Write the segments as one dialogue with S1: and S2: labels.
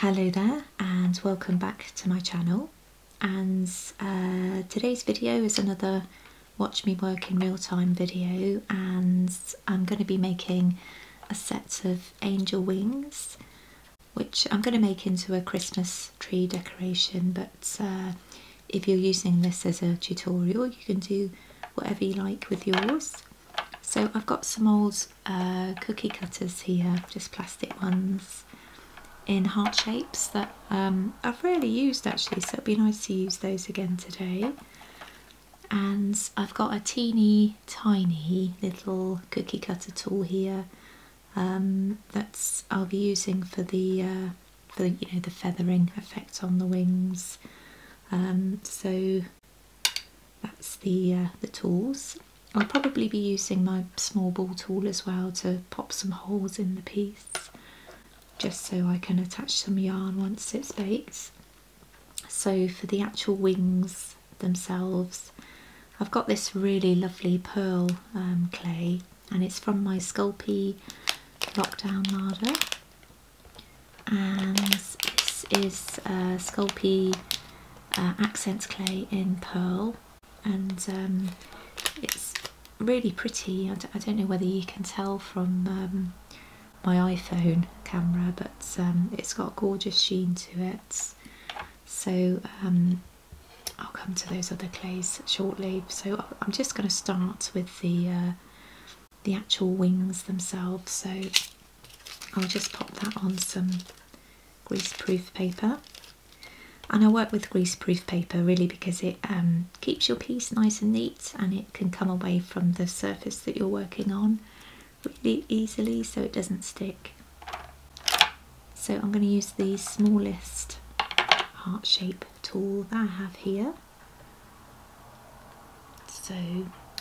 S1: Hello there and welcome back to my channel, and today's video is another watch me work in real time video, and I'm going to be making a set of angel wings which I'm going to make into a Christmas tree decoration, but if you're using this as a tutorial you can do whatever you like with yours. So I've got some old cookie cutters here, just plastic ones in heart shapes that I've rarely used actually, so it'd be nice to use those again today. And I've got a teeny tiny little cookie cutter tool here that I'll be using for the the feathering effect on the wings. So that's the tools. I'll probably be using my small ball tool as well to pop some holes in the piece, just so I can attach some yarn once it's baked. So for the actual wings themselves, I've got this really lovely pearl clay, and it's from my Sculpey lockdown larder, and this is Sculpey Accents clay in pearl, and it's really pretty. I don't know whether you can tell from my iPhone camera, but it's got a gorgeous sheen to it. So I'll come to those other clays shortly. So I'm just going to start with the actual wings themselves. So I'll just pop that on some greaseproof paper, and I work with greaseproof paper really because it keeps your piece nice and neat, and it can come away from the surface that you're working on really easily, so it doesn't stick. So I'm going to use the smallest heart shape tool that I have here. So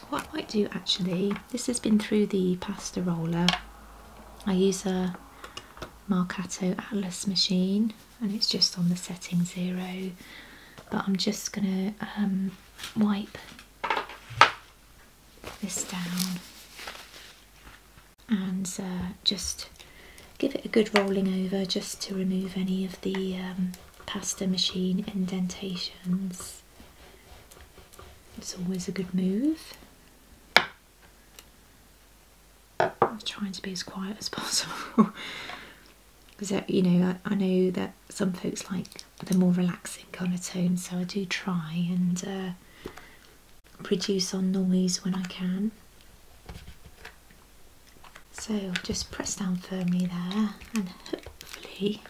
S1: what I might do actually, this has been through the pasta roller. I use a Marcato Atlas machine and it's just on the setting 0, but I'm just going to wipe this down and just give it a good rolling over, just to remove any of the pasta machine indentations. It's always a good move. I'm trying to be as quiet as possible because I know that some folks like the more relaxing kind of tone, so I do try and produce on noise when I can. So I'll just press down firmly there, and hopefully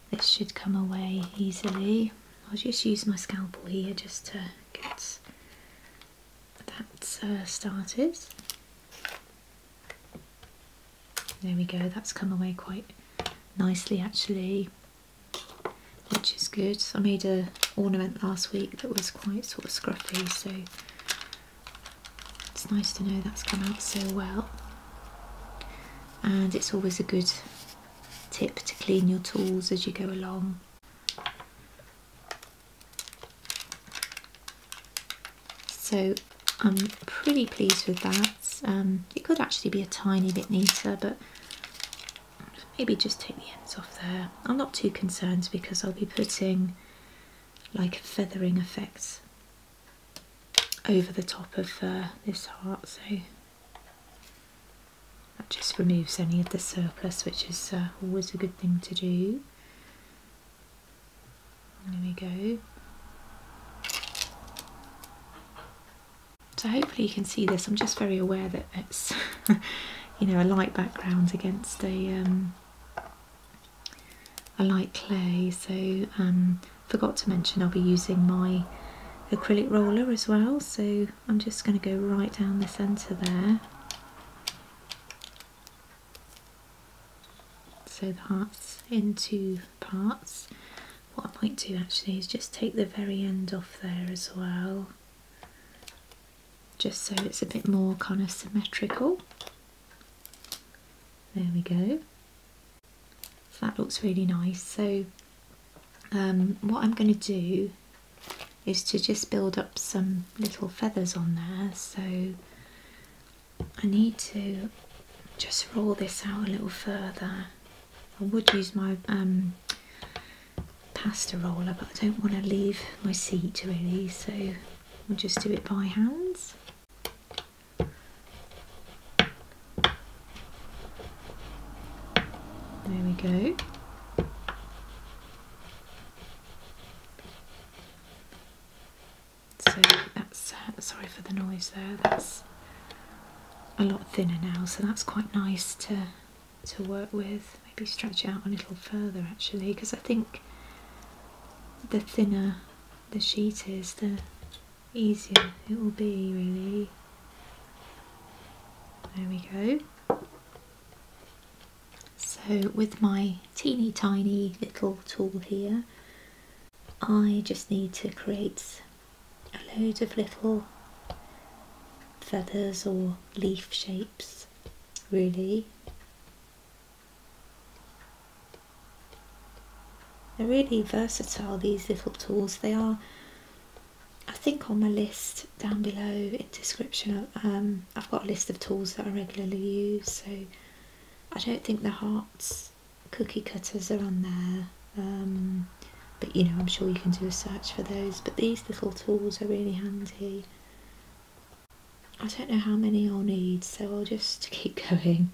S1: this should come away easily. I'll just use my scalpel here just to get that started. There we go, that's come away quite nicely actually, which is good. I made an ornament last week that was quite sort of scruffy, so it's nice to know that's come out so well. And it's always a good tip to clean your tools as you go along. So I'm pretty pleased with that. It could actually be a tiny bit neater, but maybe just take the ends off there. I'm not too concerned because I'll be putting like a feathering effect over the top of this heart, so that just removes any of the surplus, which is always a good thing to do. There we go. So hopefully you can see this. I'm just very aware that it's a light background against a light clay. So forgot to mention I'll be using my acrylic roller as well, so I'm just going to go right down the centre there. So the heart's in 2 parts. What I might do actually is just take the very end off there as well, just so it's a bit more kind of symmetrical. There we go. So that looks really nice. So what I'm going to do is to just build up some little feathers on there. So I need to just roll this out a little further. I would use my pasta roller, but I don't want to leave my seat really, so we'll just do it by hands. There we go. So that's, sorry for the noise there, that's a lot thinner now, so that's quite nice to work with. Maybe stretch it out a little further actually, because I think the thinner the sheet is, the easier it will be really. There we go. So with my teeny tiny little tool here, I just need to create a load of little feathers or leaf shapes really. They're really versatile, these little tools. They are, I think on my list down below in description, I've got a list of tools that I regularly use, so I don't think the hearts cookie cutters are on there, but you know, I'm sure you can do a search for those, but these little tools are really handy. I don't know how many I'll need, so I'll just keep going.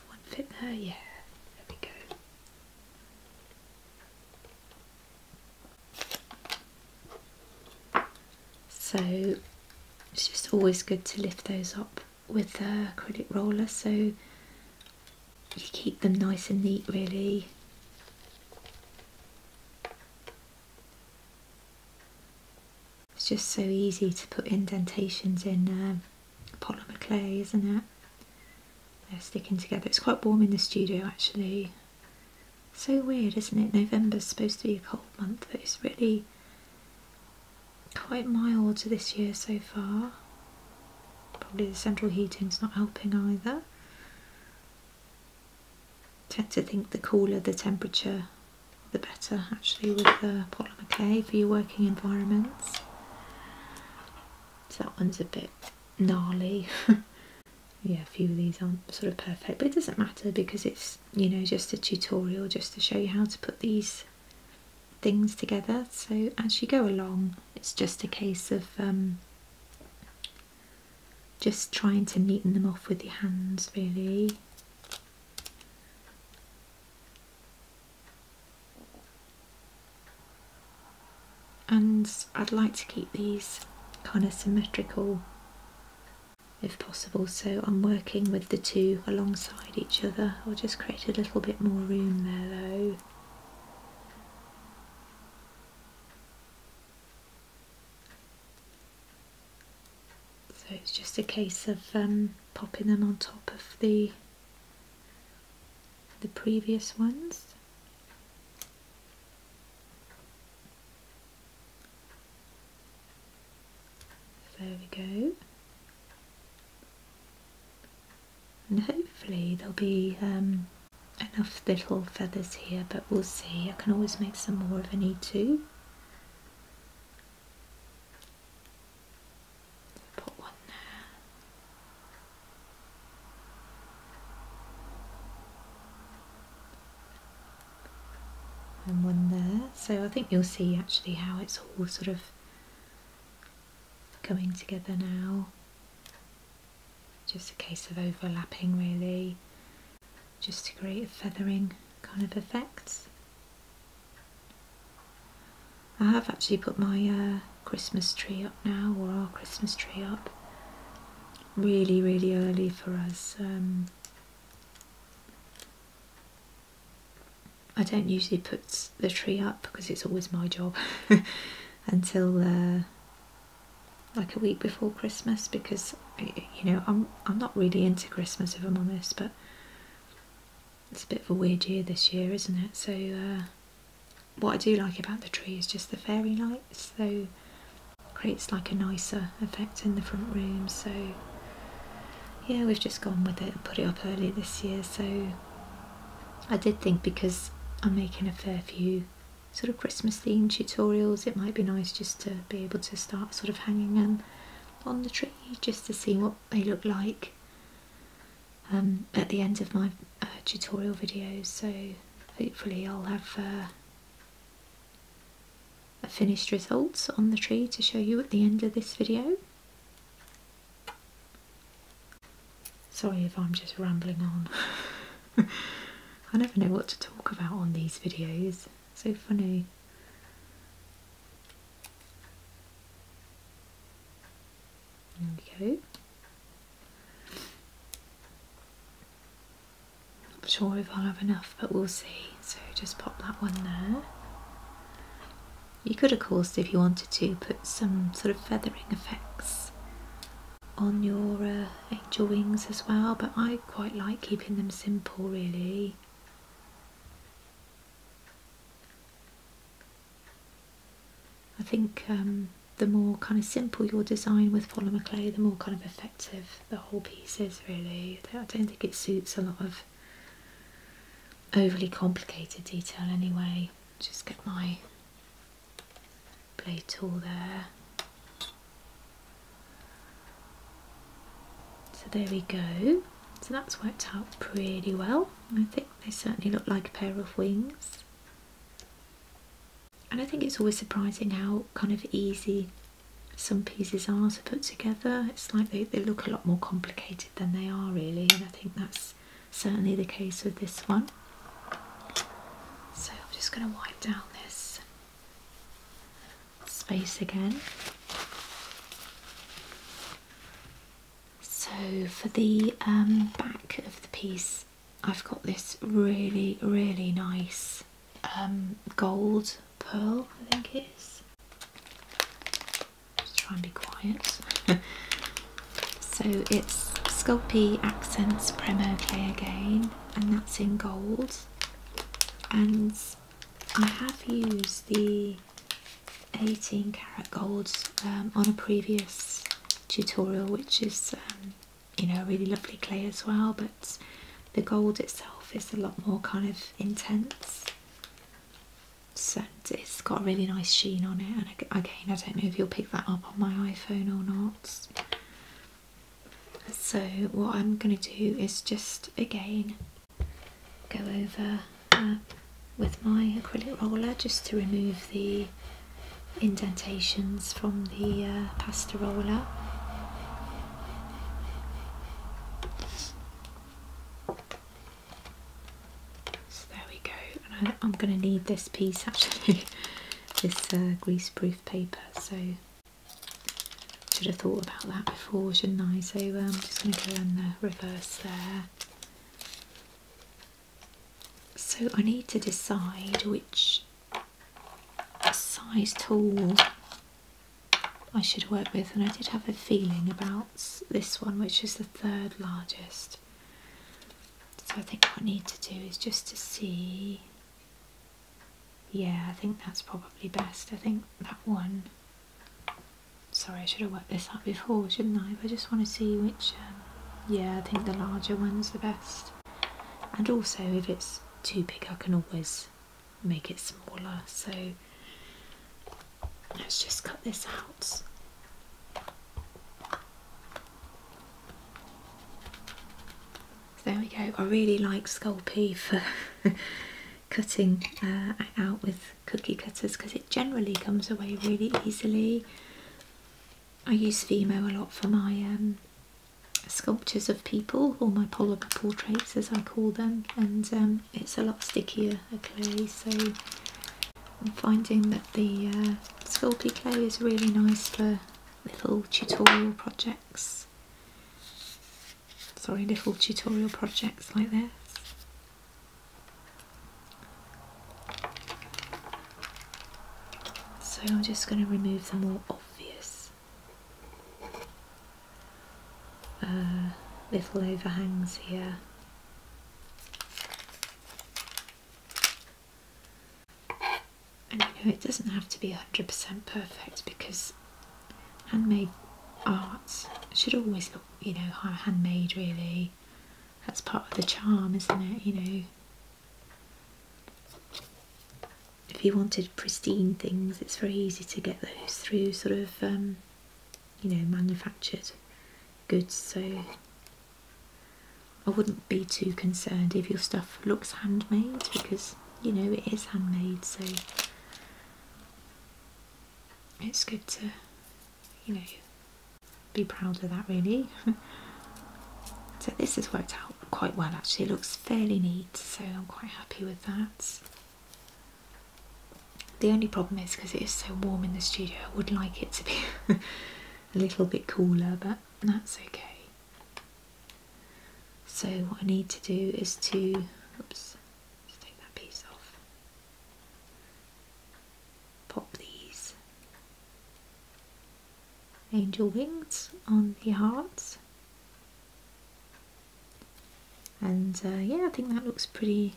S1: One fit there, yeah, there we go. So it's just always good to lift those up with the acrylic roller, so you keep them nice and neat really. It's just so easy to put indentations in polymer clay, isn't it? They're sticking together. It's quite warm in the studio actually. So weird, isn't it? November's supposed to be a cold month, but it's really quite mild this year so far. Probably the central heating's not helping either. Tend to think the cooler the temperature, the better actually with the polymer clay for your working environments. So that one's a bit gnarly. Yeah, a few of these aren't sort of perfect, but it doesn't matter because it's, you know, just a tutorial just to show you how to put these things together. So as you go along, it's just a case of just trying to neaten them off with your hands really. And I'd like to keep these kind of symmetrical if possible, so I'm working with the two alongside each other. I'll just create a little bit more room there though. So it's just a case of popping them on top of the previous ones. There we go. And hopefully there'll be enough little feathers here, but we'll see. I can always make some more if I need to. Put one there. And one there. So I think you'll see actually how it's all sort of coming together now. Just a case of overlapping really, just to create a feathering kind of effect. I have actually put my Christmas tree up now, or our Christmas tree up, really early for us. I don't usually put the tree up because it's always my job until like a week before Christmas, because you know I'm not really into Christmas if I'm honest, but it's a bit of a weird year this year, isn't it? So what I do like about the tree is just the fairy lights, so it creates like a nicer effect in the front room. So yeah, we've just gone with it and put it up early this year. So I did think, because I'm making a fair few sort of Christmas themed tutorials, it might be nice just to be able to start sort of hanging them on the tree just to see what they look like at the end of my tutorial videos, so hopefully I'll have a finished result on the tree to show you at the end of this video. Sorry if I'm just rambling on. I never know what to talk about on these videos. So funny. There we go. Not sure if I'll have enough, but we'll see. So just pop that one there. You could, of course, if you wanted to, put some sort of feathering effects on your angel wings as well, but I quite like keeping them simple, really. I think the more kind of simple your design with polymer clay, the more kind of effective the whole piece is, really. I don't think it suits a lot of overly complicated detail anyway. Just get my blade tool there. So there we go. So that's worked out pretty well. I think they certainly look like a pair of wings. And I think it's always surprising how kind of easy some pieces are to put together. It's like they look a lot more complicated than they are, really, and I think that's certainly the case with this one. So I'm just going to wipe down this space again. So for the back of the piece, I've got this really, really nice gold pearl, I think it is. Just try and be quiet. So it's Sculpey Accents Premo clay again, and that's in gold. And I have used the 18 karat gold on a previous tutorial, which is you know, a really lovely clay as well, but the gold itself is a lot more kind of intense. So it's got a really nice sheen on it, and again, I don't know if you'll pick that up on my iPhone or not. So what I'm going to do is just again go over with my acrylic roller just to remove the indentations from the pasta roller. I'm going to need this piece actually, this greaseproof paper, so should have thought about that before, shouldn't I? So I'm just going to go in the reverse there. So I need to decide which size tool I should work with, and I did have a feeling about this one, which is the third largest. So I think what I need to do is just to see. Yeah, I think that's probably best. I think that one, sorry, I should have worked this out before, shouldn't I? I just want to see which, yeah, I think the larger one's the best. And also, if it's too big, I can always make it smaller. So let's just cut this out. There we go. I really like Sculpey for cutting out with cookie cutters, because it generally comes away really easily. I use Fimo a lot for my sculptures of people, or my polymer portraits as I call them, and it's a lot stickier a clay, so I'm finding that the Sculpey clay is really nice for little tutorial projects. Sorry, little tutorial projects like this. So I'm just going to remove the more obvious little overhangs here. And you know, it doesn't have to be 100% perfect, because handmade art should always look, you know, handmade really. That's part of the charm, isn't it, you know. If you wanted pristine things, it's very easy to get those through sort of, you know, manufactured goods. So I wouldn't be too concerned if your stuff looks handmade, because you know it is handmade, so it's good to, you know, be proud of that really. So this has worked out quite well actually, it looks fairly neat, so I'm quite happy with that. The only problem is because it is so warm in the studio, I would like it to be a little bit cooler, but that's okay. So what I need to do is to, oops, let's take that piece off, pop these angel wings on the hearts, and yeah, I think that looks pretty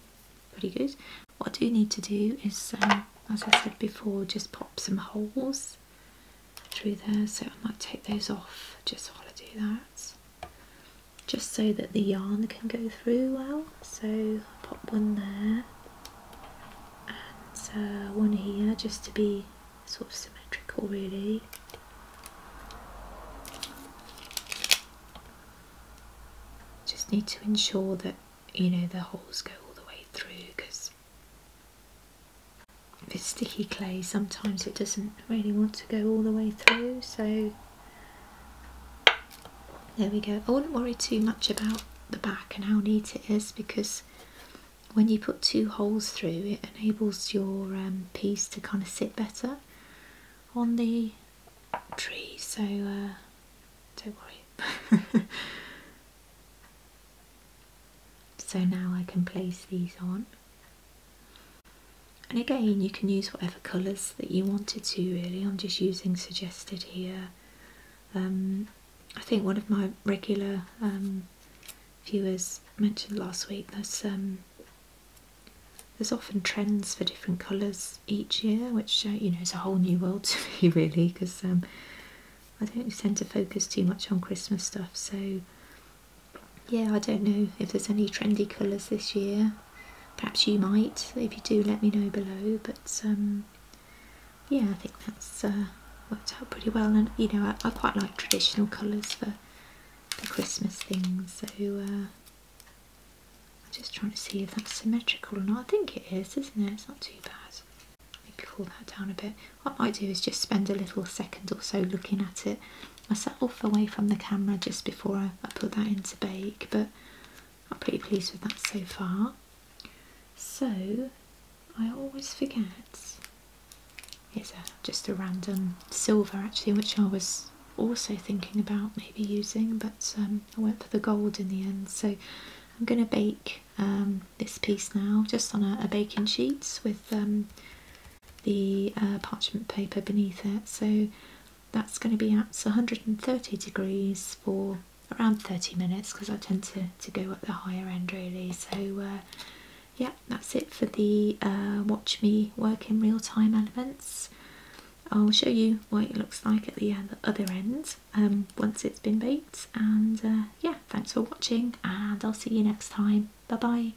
S1: good. What I do need to do is, as I said before, just pop some holes through there, so I might take those off just while I do that, just so that the yarn can go through well. So I'll pop one there and one here, just to be sort of symmetrical really. Just need to ensure that, you know, the holes go all the way through, because if it's sticky clay sometimes it doesn't really want to go all the way through. So there we go. I wouldn't worry too much about the back and how neat it is, because when you put 2 holes through, it enables your piece to kind of sit better on the tree, so don't worry. So now I can place these on, and again you can use whatever colours that you wanted to really. I'm just using suggested here. I think one of my regular viewers mentioned last week there's often trends for different colours each year, which you know, is a whole new world to me really, because I don't tend to focus too much on Christmas stuff. So yeah, I don't know if there's any trendy colours this year. Perhaps you might. If you do, let me know below. But yeah, I think that's worked out pretty well. And you know, I quite like traditional colours for Christmas things. So I'm just trying to see if that's symmetrical or not. I think it is, isn't it? It's not too bad. Maybe pull that down a bit. What I might do is just spend a little second or so looking at it myself away from the camera just before I put that into bake, but I'm pretty pleased with that so far. So I always forget, here's just a random silver actually, which I was also thinking about maybe using, but I went for the gold in the end. So I'm going to bake this piece now just on a baking sheet with the parchment paper beneath it. So that's going to be at 130 degrees for around 30 minutes, because I tend to go at the higher end really. So yeah, that's it for the watch me work in real time elements. I'll show you what it looks like at the other end once it's been baked, and yeah, thanks for watching, and I'll see you next time. Bye bye.